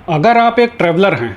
अगर आप एक ट्रैवलर हैं,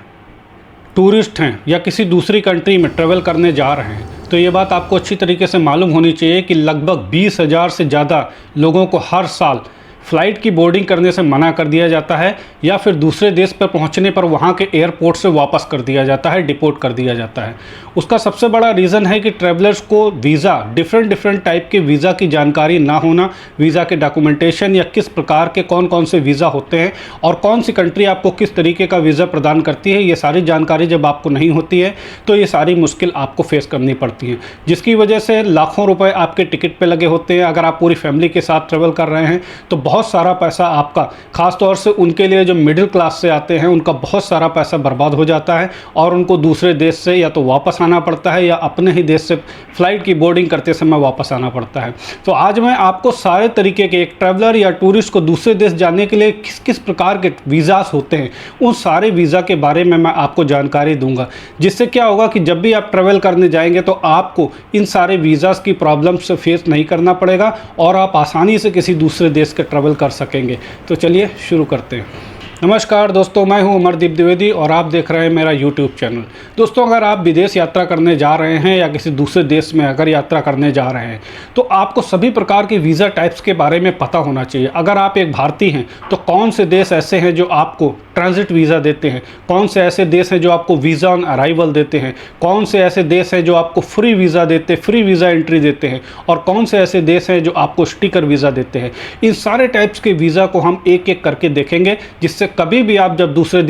टूरिस्ट हैं या किसी दूसरी कंट्री में ट्रैवल करने जा रहे हैं, तो ये बात आपको अच्छी तरीके से मालूम होनी चाहिए कि लगभग 20,000 से ज़्यादा लोगों को हर साल फ़्लाइट की बोर्डिंग करने से मना कर दिया जाता है या फिर दूसरे देश पर पहुंचने पर वहां के एयरपोर्ट से वापस कर दिया जाता है, डिपोर्ट कर दिया जाता है। उसका सबसे बड़ा रीज़न है कि ट्रैवलर्स को वीज़ा, डिफरेंट टाइप के वीज़ा की जानकारी ना होना, वीज़ा के डॉक्यूमेंटेशन या किस प्रकार के कौन कौन से वीज़ा होते हैं और कौन सी कंट्री आपको किस तरीके का वीज़ा प्रदान करती है, ये सारी जानकारी जब आपको नहीं होती है तो ये सारी मुश्किल आपको फेस करनी पड़ती है, जिसकी वजह से लाखों रुपये आपके टिकट पर लगे होते हैं। अगर आप पूरी फैमिली के साथ ट्रैवल कर रहे हैं तो बहुत सारा पैसा आपका, खास तौर से उनके लिए जो मिडिल क्लास से आते हैं, उनका बहुत सारा पैसा बर्बाद हो जाता है और उनको दूसरे देश से या तो वापस आना पड़ता है या अपने ही देश से फ़्लाइट की बोर्डिंग करते समय वापस आना पड़ता है। तो आज मैं आपको सारे तरीके के, एक ट्रैवलर या टूरिस्ट को दूसरे देश जाने के लिए किस किस प्रकार के वीज़ास होते हैं, उन सारे वीज़ा के बारे में मैं आपको जानकारी दूंगा, जिससे क्या होगा कि जब भी आप ट्रैवल करने जाएंगे तो आपको इन सारे वीज़ास की प्रॉब्लम से फेस नहीं करना पड़ेगा और आप आसानी से किसी दूसरे देश के ट्रैवल कर सकेंगे। तो चलिए शुरू करते हैं। नमस्कार दोस्तों, मैं हूं अमरदीप द्विवेदी और आप देख रहे हैं मेरा YouTube चैनल। दोस्तों, अगर आप विदेश यात्रा करने जा रहे हैं या किसी दूसरे देश में अगर यात्रा करने जा रहे हैं तो आपको सभी प्रकार के वीज़ा टाइप्स के बारे में पता होना चाहिए। अगर आप एक भारतीय हैं तो कौन से देश ऐसे हैं जो आपको ट्रांजिट वीज़ा देते हैं, कौन से ऐसे देश हैं जो आपको वीज़ा ऑन अराइवल देते हैं, कौन से ऐसे देश हैं जो आपको फ्री वीज़ा देते, फ्री वीज़ा एंट्री देते हैं और कौन से ऐसे देश हैं जो आपको स्टिकर वीज़ा देते हैं। इन सारे टाइप्स के वीज़ा को हम एक एक करके देखेंगे, जिससे कभी भी आप जब दूसरे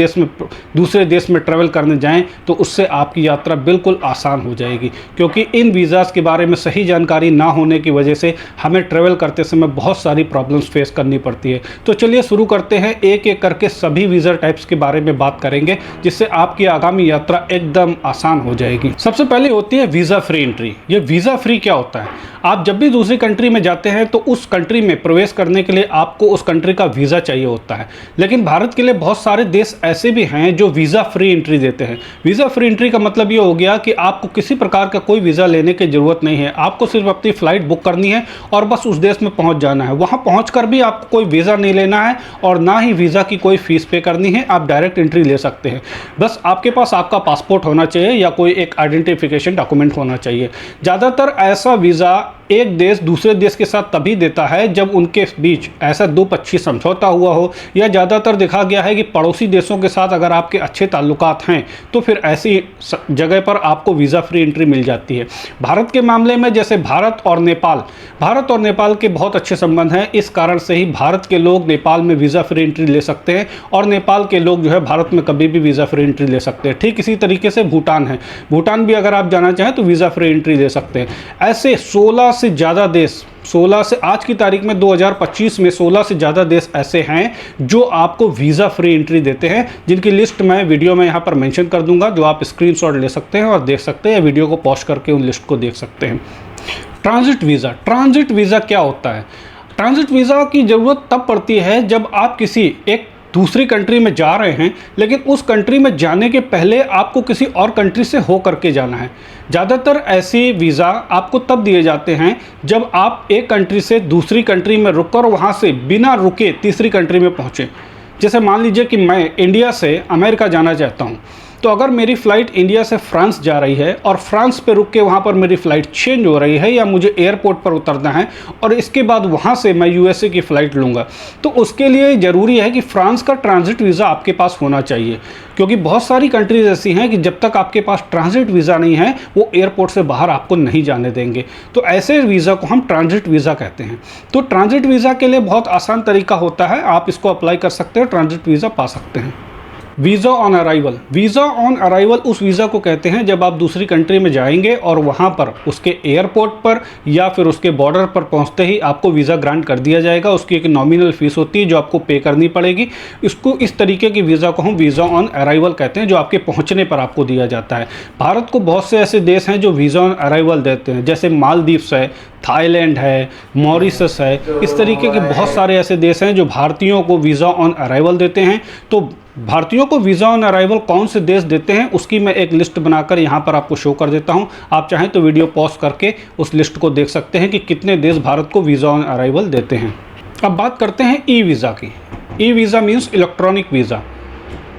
देश में ट्रैवल करने जाएं तो उससे आपकी यात्रा बिल्कुल आसान हो जाएगी, क्योंकि इन वीज़ास के बारे में सही जानकारी ना होने की वजह से हमें ट्रैवल करते समय बहुत सारी प्रॉब्लम्स फेस करनी पड़ती है। तो चलिए शुरू करते हैं, एक एक करके सभी वीज़ा टाइप्स के बारे में बात करेंगे, जिससे आपकी आगामी यात्रा एकदम आसान हो जाएगी। सबसे पहले होती है वीज़ा फ्री एंट्री। ये वीज़ा फ्री क्या होता है? आप जब भी दूसरी कंट्री में जाते हैं तो उस कंट्री में प्रवेश करने के लिए आपको उस कंट्री का वीज़ा चाहिए होता है, लेकिन भारत के लिए बहुत सारे देश ऐसे भी हैं जो वीज़ा फ्री एंट्री देते हैं। वीज़ा फ्री एंट्री का मतलब ये हो गया कि आपको किसी प्रकार का कोई वीज़ा लेने की ज़रूरत नहीं है, आपको सिर्फ अपनी फ़्लाइट बुक करनी है और बस उस देश में पहुंच जाना है। वहां पहुंचकर भी आपको कोई वीज़ा नहीं लेना है और ना ही वीज़ा की कोई फ़ीस पे करनी है, आप डायरेक्ट एंट्री ले सकते हैं। बस आपके पास आपका पासपोर्ट होना चाहिए या कोई एक आइडेंटिफिकेशन डॉक्यूमेंट होना चाहिए। ज़्यादातर ऐसा वीज़ा एक देश दूसरे देश के साथ तभी देता है जब उनके बीच ऐसा द्विपक्षीय समझौता हुआ हो, या ज़्यादातर देखा गया है कि पड़ोसी देशों के साथ अगर आपके अच्छे ताल्लुकात हैं तो फिर ऐसी जगह पर आपको वीज़ा फ्री एंट्री मिल जाती है। भारत के मामले में जैसे भारत और नेपाल के बहुत अच्छे संबंध हैं, इस कारण से ही भारत के लोग नेपाल में वीज़ा फ्री एंट्री ले सकते हैं और नेपाल के लोग जो है भारत में कभी भी वीज़ा फ्री एंट्री ले सकते हैं। ठीक इसी तरीके से भूटान है, भूटान भी अगर आप जाना चाहें तो वीज़ा फ्री एंट्री ले सकते हैं। ऐसे 16 से ज़्यादा देश, 16 से आज की तारीख में 2025 में 16 से ज़्यादा देश ऐसे हैं जो आपको वीज़ा फ्री एंट्री देते हैं, जिनकी लिस्ट मैं वीडियो में यहाँ पर मेंशन कर दूंगा, जो आप स्क्रीनशॉट ले सकते हैं और देख सकते हैं, वीडियो को पॉज करके उन लिस्ट को देख सकते हैं। ट्रांजिट वीज़ा क्या होता है? ट्रांजिट वीज़ा की ज़रूरत तब पड़ती है जब आप किसी एक दूसरी कंट्री में जा रहे हैं, लेकिन उस कंट्री में जाने के पहले आपको किसी और कंट्री से हो करके जाना है। ज़्यादातर ऐसे वीज़ा आपको तब दिए जाते हैं जब आप एक कंट्री से दूसरी कंट्री में रुककर वहाँ से बिना रुके तीसरी कंट्री में पहुँचें। जैसे मान लीजिए कि मैं इंडिया से अमेरिका जाना चाहता हूँ, तो अगर मेरी फ़्लाइट इंडिया से फ्रांस जा रही है और फ्रांस पे रुक के वहाँ पर मेरी फ़्लाइट चेंज हो रही है या मुझे एयरपोर्ट पर उतरना है और इसके बाद वहाँ से मैं यूएसए की फ़्लाइट लूँगा, तो उसके लिए ज़रूरी है कि फ्रांस का ट्रांजिट वीज़ा आपके पास होना चाहिए, क्योंकि बहुत सारी कंट्रीज़ ऐसी हैं कि जब तक आपके पास ट्रांजिट वीज़ा नहीं है वो एयरपोर्ट से बाहर आपको नहीं जाने देंगे। तो ऐसे वीज़ा को हम ट्रांजिट वीज़ा कहते हैं। तो ट्रांजिट वीज़ा के लिए बहुत आसान तरीका होता है, आप इसको अप्लाई कर सकते हो, ट्रांजिट वीज़ा पा सकते हैं। वीज़ा ऑन अराइवल उस वीज़ा को कहते हैं जब आप दूसरी कंट्री में जाएंगे और वहाँ पर उसके एयरपोर्ट पर या फिर उसके बॉर्डर पर पहुँचते ही आपको वीज़ा ग्रांट कर दिया जाएगा। उसकी एक नॉमिनल फ़ीस होती है जो आपको पे करनी पड़ेगी। इसको, इस तरीके की वीज़ा को हम वीज़ा ऑन अराइवल कहते हैं, जो आपके पहुँचने पर आपको दिया जाता है। भारत को बहुत से ऐसे देश हैं जो वीज़ा ऑन अराइवल देते हैं, जैसे मालदीव्स है, थाईलैंड है, मॉरिशस है। इस तरीके के बहुत सारे ऐसे देश हैं जो भारतीयों को वीज़ा ऑन अराइवल देते हैं। तो भारतीयों को वीज़ा ऑन अराइवल कौन से देश देते हैं उसकी मैं एक लिस्ट बनाकर यहाँ पर आपको शो कर देता हूँ। आप चाहें तो वीडियो पॉज करके उस लिस्ट को देख सकते हैं कि कितने देश भारत को वीज़ा ऑन अराइवल देते हैं। अब बात करते हैं ई वीज़ा की। E visa means electronic visa.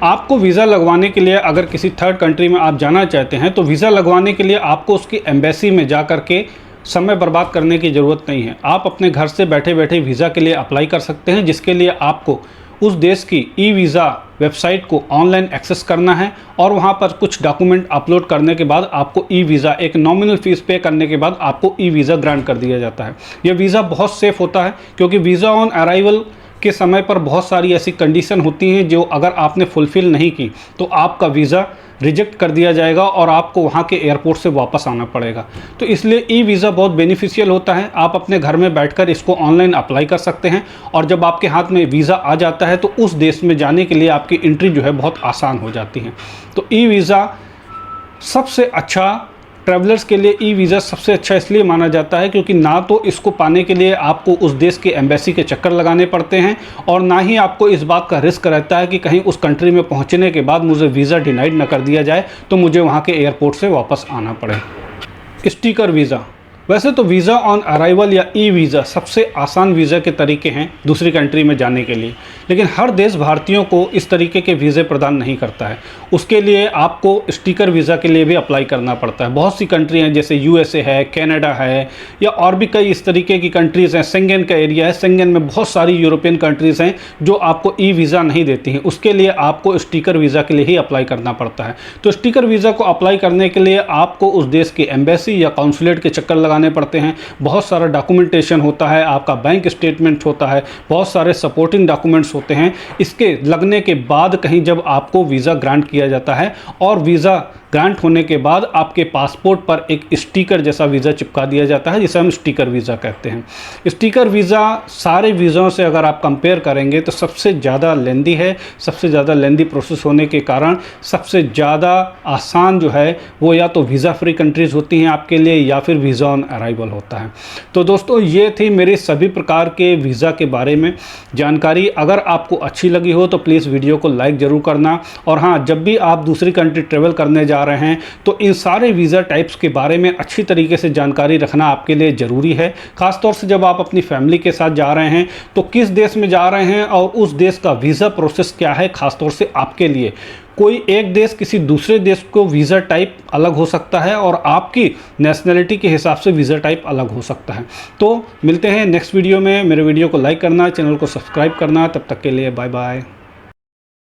आपको वीज़ा लगवाने के लिए अगर किसी थर्ड कंट्री में आप जाना चाहते हैं तो वीज़ा लगवाने के लिए आपको उसकी एम्बेसी में जा कर के समय बर्बाद करने की ज़रूरत नहीं है। आप अपने घर से बैठे बैठे वीज़ा के लिए अप्लाई कर सकते हैं, जिसके लिए आपको उस देश की ई वीज़ा वेबसाइट को ऑनलाइन एक्सेस करना है और वहां पर कुछ डॉक्यूमेंट अपलोड करने के बाद आपको ई वीज़ा एक नॉमिनल फ़ीस पे करने के बाद आपको ई वीज़ा ग्रांट कर दिया जाता है। यह वीज़ा बहुत सेफ़ होता है, क्योंकि वीज़ा ऑन अराइवल के समय पर बहुत सारी ऐसी कंडीशन होती हैं जो अगर आपने फुलफ़िल नहीं की तो आपका वीज़ा रिजेक्ट कर दिया जाएगा और आपको वहाँ के एयरपोर्ट से वापस आना पड़ेगा। तो इसलिए ई वीज़ा बहुत बेनिफिशियल होता है। आप अपने घर में बैठकर इसको ऑनलाइन अप्लाई कर सकते हैं और जब आपके हाथ में वीज़ा आ जाता है तो उस देश में जाने के लिए आपकी एंट्री जो है बहुत आसान हो जाती है। तो ई वीज़ा सबसे अच्छा, ट्रैवलर्स के लिए ई वीज़ा सबसे अच्छा इसलिए माना जाता है क्योंकि ना तो इसको पाने के लिए आपको उस देश के एम्बेसी के चक्कर लगाने पड़ते हैं और ना ही आपको इस बात का रिस्क रहता है कि कहीं उस कंट्री में पहुंचने के बाद मुझे वीज़ा डिनाइड न कर दिया जाए तो मुझे वहां के एयरपोर्ट से वापस आना पड़े। स्टिकर वीज़ा, वैसे तो वीज़ा ऑन अराइवल या ई वीज़ा सबसे आसान वीज़ा के तरीके हैं दूसरी कंट्री में जाने के लिए, लेकिन हर देश भारतीयों को इस तरीके के वीज़े प्रदान नहीं करता है। उसके लिए आपको स्टिकर वीज़ा के लिए भी अप्लाई करना पड़ता है। बहुत सी कंट्री हैं जैसे यूएसए है, कनाडा है या और भी कई इस तरीके की कंट्रीज़ हैं। शेंगन का एरिया है, शेंगन में बहुत सारी यूरोपियन कंट्रीज़ हैं जो आपको ई वीज़ा नहीं देती हैं। उसके लिए आपको स्टिकर वीज़ा के लिए ही अप्लाई करना पड़ता है। तो स्टिकर वीज़ा को अप्लाई करने के लिए आपको उस देश की एम्बेसी या कॉन्सुलेट के चक्कर लगाने पड़ते हैं। बहुत सारा डॉक्यूमेंटेशन होता है, आपका बैंक स्टेटमेंट होता है, बहुत सारे सपोर्टिंग डॉक्यूमेंट्स होते हैं। इसके लगने के बाद कहीं जब आपको वीज़ा ग्रांट किया जाता है और वीज़ा ग्रांट होने के बाद आपके पासपोर्ट पर एक स्टिकर जैसा वीज़ा चिपका दिया जाता है, जिसे हम स्टिकर वीज़ा कहते हैं। स्टिकर वीज़ा सारे वीज़ों से अगर आप कंपेयर करेंगे तो सबसे ज़्यादा लेंदी है। सबसे ज़्यादा लेंदी प्रोसेस होने के कारण सबसे ज़्यादा आसान जो है वो या तो वीज़ा फ्री कंट्रीज़ होती हैं आपके लिए या फिर वीज़ा ऑन अराइवल होता है। तो दोस्तों, ये थी मेरी सभी प्रकार के वीज़ा के बारे में जानकारी। अगर आपको अच्छी लगी हो तो प्लीज़ वीडियो को लाइक ज़रूर करना। और हाँ, जब भी आप दूसरी कंट्री ट्रेवल करने जा रहे हैं तो इन सारे वीज़ा टाइप्स के बारे में अच्छी तरीके से जानकारी रखना आपके लिए ज़रूरी है। ख़ासतौर से जब आप अपनी फैमिली के साथ जा रहे हैं तो किस देश में जा रहे हैं और उस देश का वीज़ा प्रोसेस क्या है। ख़ासतौर से आपके लिए कोई एक देश किसी दूसरे देश को वीज़ा टाइप अलग हो सकता है और आपकी नेशनलिटी के हिसाब से वीज़ा टाइप अलग हो सकता है। तो मिलते हैं नेक्स्ट वीडियो में। मेरे वीडियो को लाइक करना, चैनल को सब्सक्राइब करना। तब तक के लिए बाय बाय।